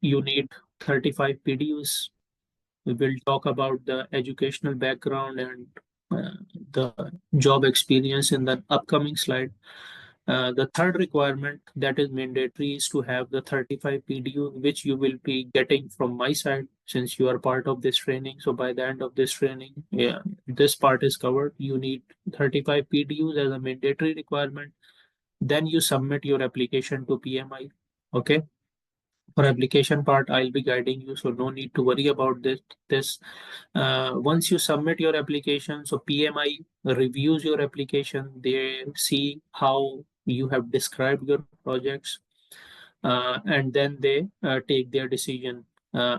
you need 35 PDUs. We will talk about the educational background and the job experience in the upcoming slide. The third requirement that is mandatory is to have the 35 PDU, which you will be getting from my side since you are part of this training. So by the end of this training, yeah, this part is covered. You need 35 PDUs as a mandatory requirement. Then you submit your application to PMI. Okay. For application part, I'll be guiding you, so no need to worry about this. Once you submit your application, so PMI reviews your application. They see how you have described your projects, and then they take their decision.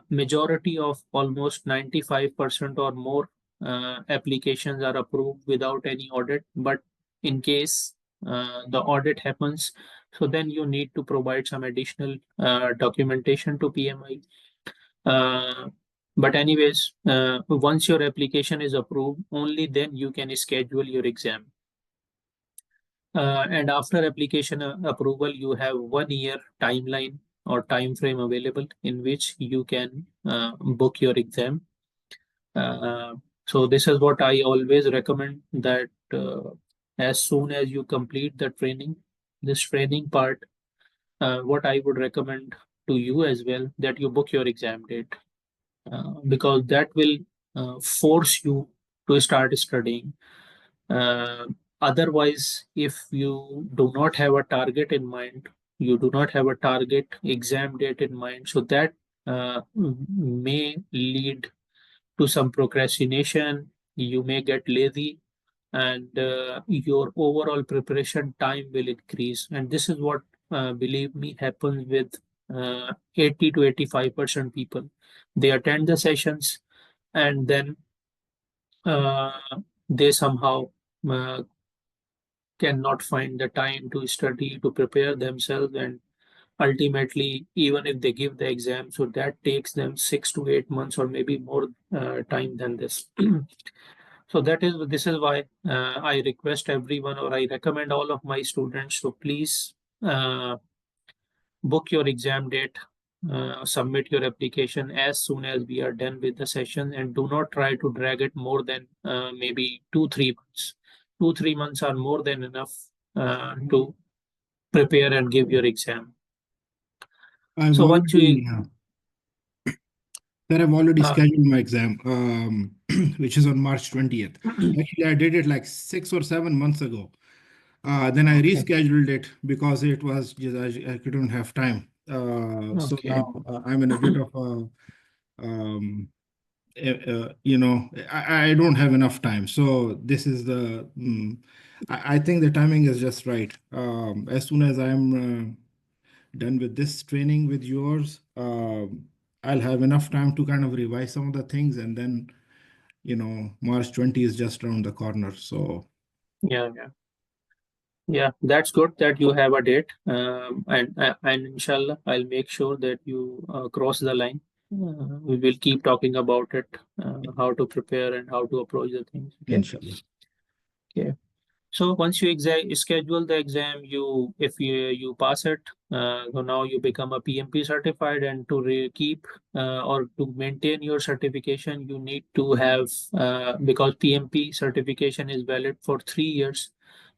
Majority of almost 95% or more applications are approved without any audit. But in case the audit happens, so then you need to provide some additional documentation to PMI. But anyways, once your application is approved, only then you can schedule your exam. And after application approval, you have 1 year timeline or time frame available in which you can book your exam. So this is what I always recommend, that as soon as you complete the training, this training part, what I would recommend to you as well, that you book your exam date, because that will force you to start studying. Uh, Otherwise, if you do not have a target in mind, you do not have a target exam date in mind, so that may lead to some procrastination. You may get lazy, and your overall preparation time will increase. And this is what, believe me, happens with 80 to 85% people. They attend the sessions, and then uh, they somehow uh, cannot find the time to study, to prepare themselves, and ultimately, even if they give the exam, so that takes them 6 to 8 months or maybe more time than this. So this is why I request everyone, or I recommend all of my students to please uh, book your exam date, submit your application as soon as we are done with the session, and do not try to drag it more than maybe 2 3 months. 2 3 months are more than enough to prepare and give your exam. I've So once already, you I've already uh, scheduled my exam, which is on March 20th. Actually, I did it like 6 or 7 months ago. Then I okay, rescheduled it because it was just, I couldn't have time. So okay, now I'm in a bit of a, you know, I don't have enough time. So this is the, I think the timing is just right. As soon as I'm done with this training with yours, I'll have enough time to kind of revise some of the things, and then, March 20 is just around the corner. So yeah, yeah. Yeah, that's good that you have a date, and inshallah, I'll make sure that you cross the line. We will keep talking about it, how to prepare and how to approach the things. Okay. inshallah. Okay. So once you schedule the exam, if you pass it, so now you become a PMP certified, and to keep or to maintain your certification, you need to have, because PMP certification is valid for 3 years.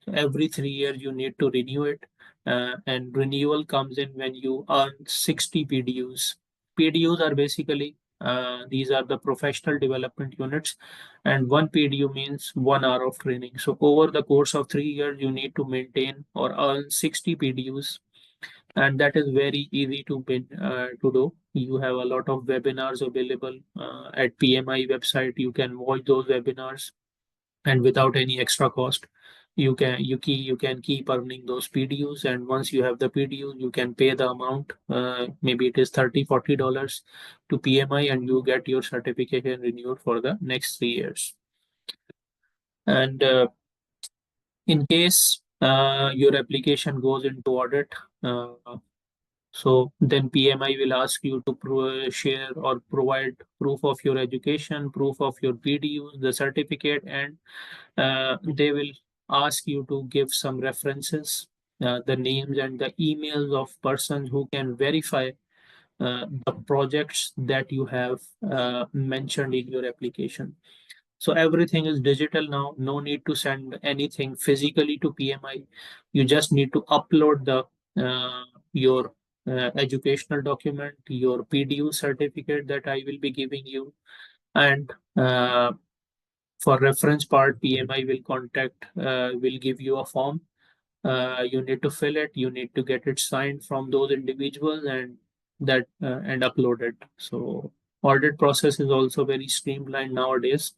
So every 3 years you need to renew it, and renewal comes in when you earn 60 PDUs. PDUs are basically these are the professional development units, and 1 PDU means 1 hour of training. So over the course of 3 years, you need to maintain or earn 60 PDUs, and that is very easy to do. You have a lot of webinars available at PMI website. You can watch those webinars, and without any extra cost, you can keep earning those PDUs. And once you have the PDUs, you can pay the amount. Maybe it is $30 to $40 to PMI, and you get your certification renewed for the next 3 years. And in case your application goes into audit, so then PMI will ask you to share or provide proof of your education, proof of your PDUs, the certificate, and they will ask you to give some references, the names and the emails of persons who can verify the projects that you have mentioned in your application. So everything is digital now. No need to send anything physically to PMI. You just need to upload the your educational document, your PDU certificate that I will be giving you, and for reference part, PMI will will give you a form. You need to fill it. You need to get it signed from those individuals and upload it. So audit process is also very streamlined nowadays,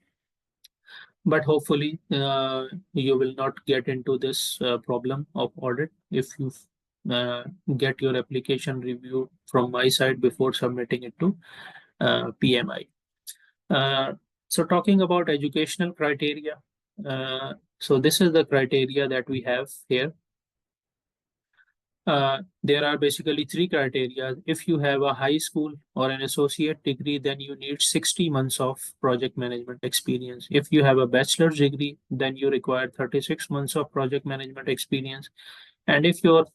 but hopefully you will not get into this problem of audit if you uh, get your application reviewed from my side before submitting it to PMI. Uh, so talking about educational criteria, so this is the criteria that we have here. There are basically three criteria. If you have a high school or an associate degree, then you need 60 months of project management experience. If you have a bachelor's degree, then you require 36 months of project management experience. And if your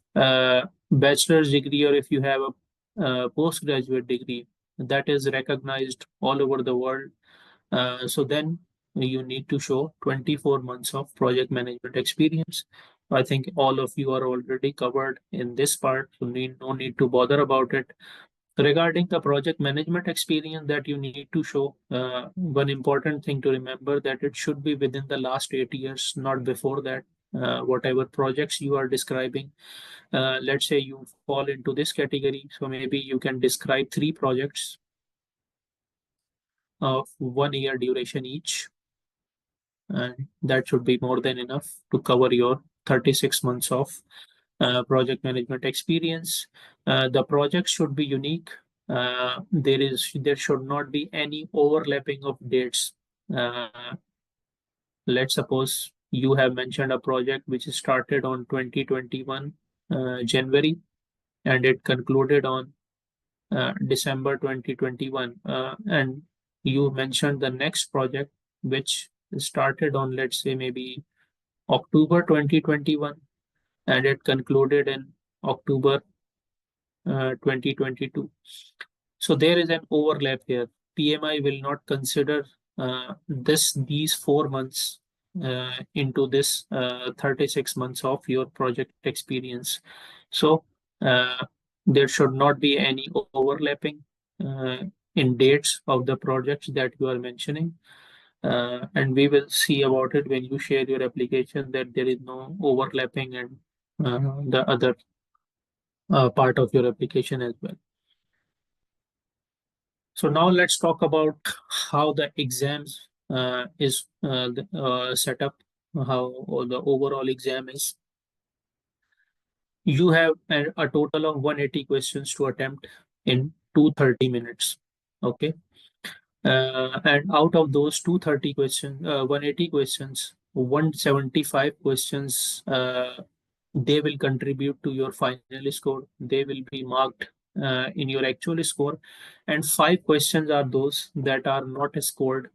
bachelor's degree or if you have a postgraduate degree that is recognized all over the world, so then you need to show 24 months of project management experience. I think all of you are already covered in this part, so no need to bother about it. Regarding the project management experience that you need to show, one important thing to remember that it should be within the last 8 years, not before that. Whatever projects you are describing, let's say you fall into this category, so maybe you can describe 3 projects of 1 year duration each, and that should be more than enough to cover your 36 months of project management experience. The project should be unique. There should not be any overlapping of dates. Uh, let's suppose you have mentioned a project which started on 2021 January and it concluded on December 2021, and you mentioned the next project which started on, let's say, maybe October 2021 and it concluded in October 2022. So there is an overlap here. PMI will not consider these 4 months into this 36 months of your project experience. So uh, there should not be any overlapping uh, in dates of the projects that you are mentioning. And we will see about it when you share your application that there is no overlapping and the other part of your application as well. So now let's talk about how the exams is set up, how the overall exam is. You have a total of 180 questions to attempt in 230 minutes. Okay. And out of those 230 questions, 180 questions, 175 questions, they will contribute to your final score. They will be marked in your actual score. And 5 questions are those that are not scored.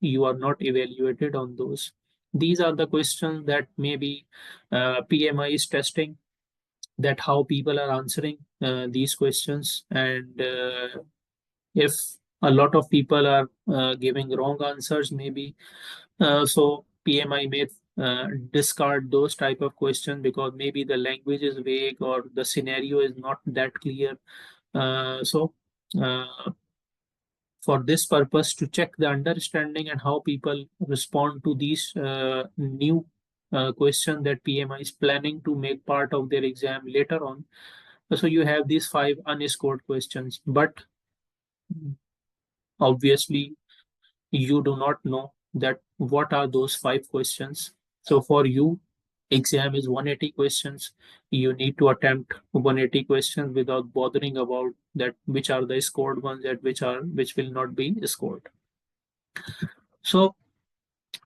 You are not evaluated on those. These are the questions that maybe PMI is testing, that how people are answering these questions. And if a lot of people are giving wrong answers, maybe so PMI may discard those type of questions because maybe the language is vague or the scenario is not that clear. So for this purpose, to check the understanding and how people respond to these new questions that PMI is planning to make part of their exam later on. So you have these 5 unscored questions, but obviously you do not know that what are those 5 questions. So for you, exam is 180 questions. You need to attempt 180 questions without bothering about that which are the scored ones and which will not be scored. So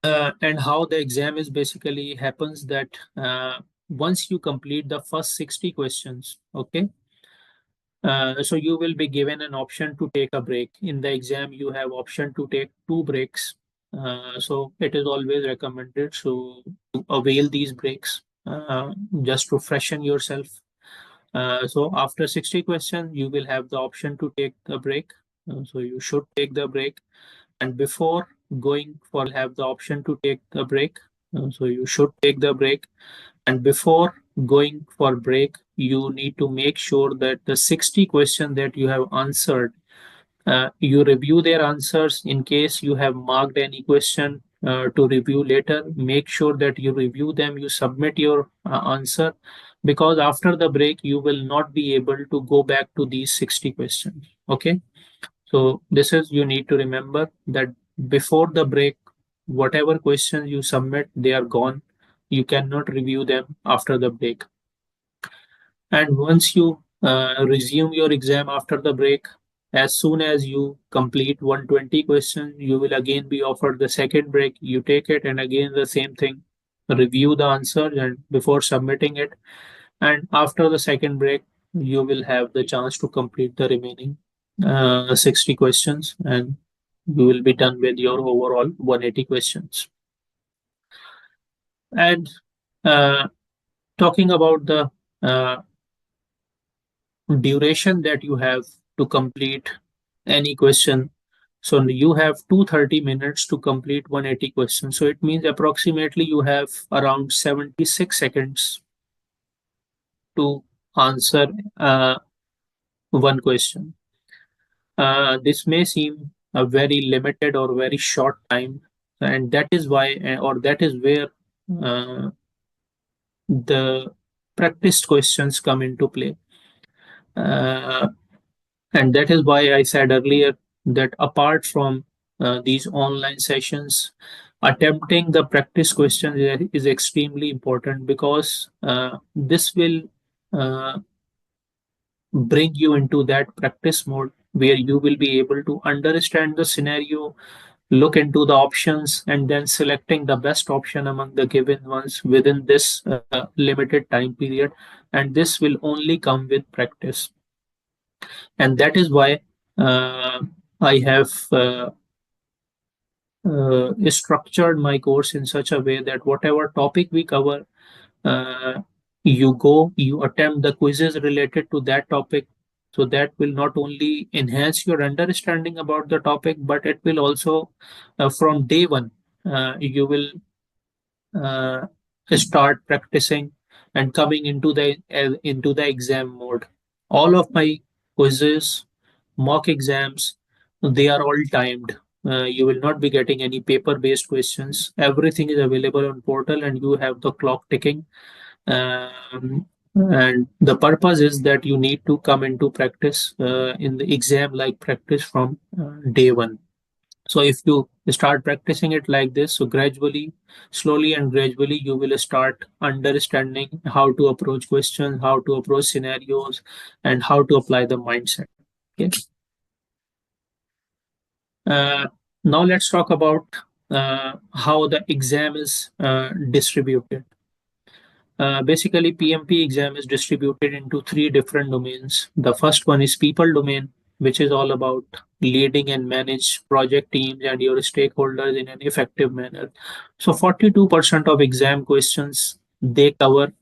and how the exam is basically happens that once you complete the first 60 questions, okay, so you will be given an option to take a break. In the exam, you have option to take 2 breaks. So it is always recommended to avail these breaks just to freshen yourself. So after 60 questions, you will have the option to take a break. So you should take the break. And before going for have the option to take a break. So you should take the break. And before going for break, you need to make sure that the 60 questions that you have answered, you review their answers. In case you have marked any question to review later, make sure that you review them, you submit your answer, because after the break you will not be able to go back to these 60 questions. Okay, so this is, you need to remember that before the break, whatever questions you submit, they are gone. You cannot review them after the break. And once you resume your exam after the break, as soon as you complete 120 questions, you will again be offered the second break. You take it, and again the same thing. Review the answer and before submitting it. And after the second break, you will have the chance to complete the remaining 60 questions, and you will be done with your overall 180 questions. And uh, talking about the duration that you have to complete any question. So you have 230 minutes to complete 180 questions. So it means approximately you have around 76 seconds to answer one question. This may seem a very limited or very short time, and that is why, or that is where the practice questions come into play. Uh, And that is why I said earlier that apart from these online sessions, attempting the practice questions is extremely important, because this will uh, bring you into that practice mode where you will be able to understand the scenario, look into the options, and then selecting the best option among the given ones within this limited time period. And this will only come with practice. And that is why I have structured my course in such a way that whatever topic we cover, uh, you attempt the quizzes related to that topic. So that will not only enhance your understanding about the topic, but it will also, from day one, you will uh, start practicing and coming into the exam mode. All of my quizzes, mock exams, they are all timed. You will not be getting any paper based questions. Everything is available on portal, and you have the clock ticking. And the purpose is that you need to come into practice in the exam like practice from day one. So if you start practicing it like this, so gradually, slowly and gradually, you will start understanding how to approach questions, how to approach scenarios, and how to apply the mindset. Okay. Uh, Now let's talk about how the exam is distributed. Basically, PMP exam is distributed into three different domains. The first one is people domain, which is all about leading and manage project teams and your stakeholders in an effective manner. So 42% of exam questions, they cover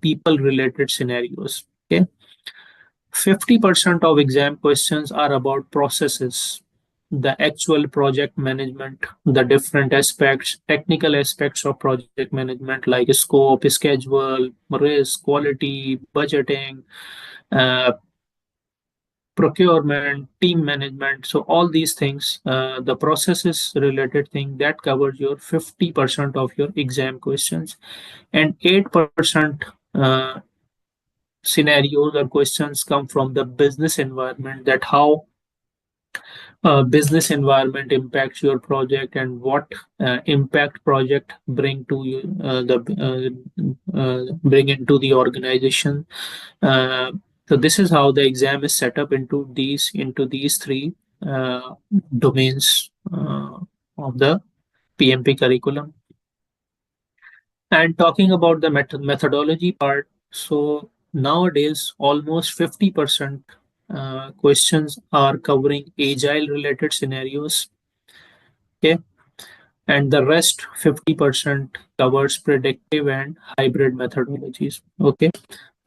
people related scenarios. Okay. 50% of exam questions are about processes, the actual project management, the different aspects, technical aspects of project management like scope, schedule, risk, quality, budgeting, uh, procurement, team management. So all these things, the processes related thing, that covers your 50% of your exam questions, and 8% scenarios or questions come from the business environment, that how business environment impacts your project, and what impact project bring to you, bring into the organization. uh, so this is how the exam is set up into these three uh, domains of the PMP curriculum. And talking about the methodology part, so nowadays almost 50% questions are covering agile related scenarios. Okay. And the rest 50% covers predictive and hybrid methodologies. Okay.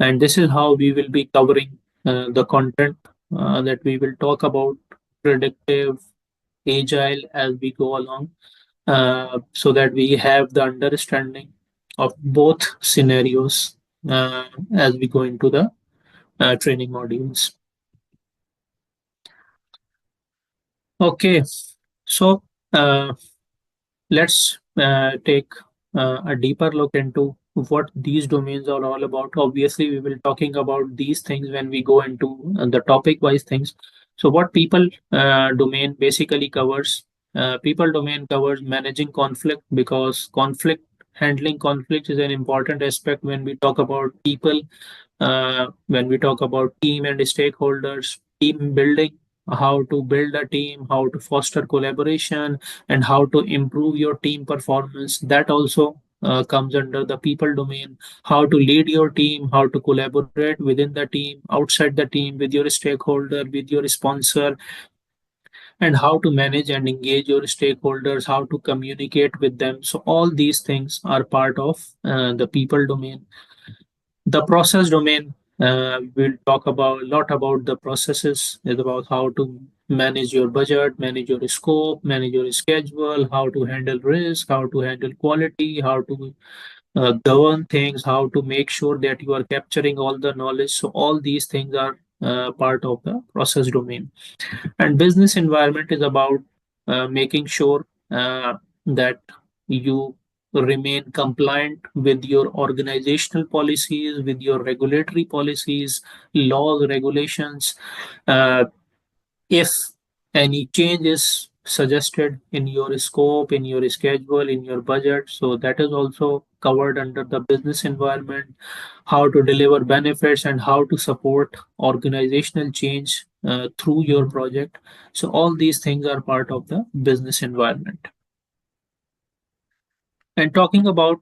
And this is how we will be covering the content that we will talk about predictive, agile as we go along, so that we have the understanding of both scenarios as we go into the training modules. Okay, so uh, let's take a deeper look into what these domains are all about. Obviously, we will talking about these things when we go into the topic-wise things. So, what people domain basically covers? People domain covers managing conflict, because conflict handling conflict is an important aspect when we talk about people, when we talk about team and stakeholders, team building, how to build a team, how to foster collaboration, and how to improve your team performance. That also comes under the people domain. How to lead your team, how to collaborate within the team, outside the team, with your stakeholder, with your sponsor, and how to manage and engage your stakeholders, how to communicate with them. So, all these things are part of the people domain. The process domain, we'll talk about a lot about the processes. It's about how to manage your budget, manage your scope, manage your schedule, how to handle risk, how to handle quality, how to govern things, how to make sure that you are capturing all the knowledge. So all these things are part of the process domain. And business environment is about making sure that you remain compliant with your organizational policies, with your regulatory policies, laws, regulations. Uh, if any change is suggested in your scope, in your schedule, in your budget, so that is also covered under the business environment. How to deliver benefits and how to support organizational change through your project. So all these things are part of the business environment. And talking about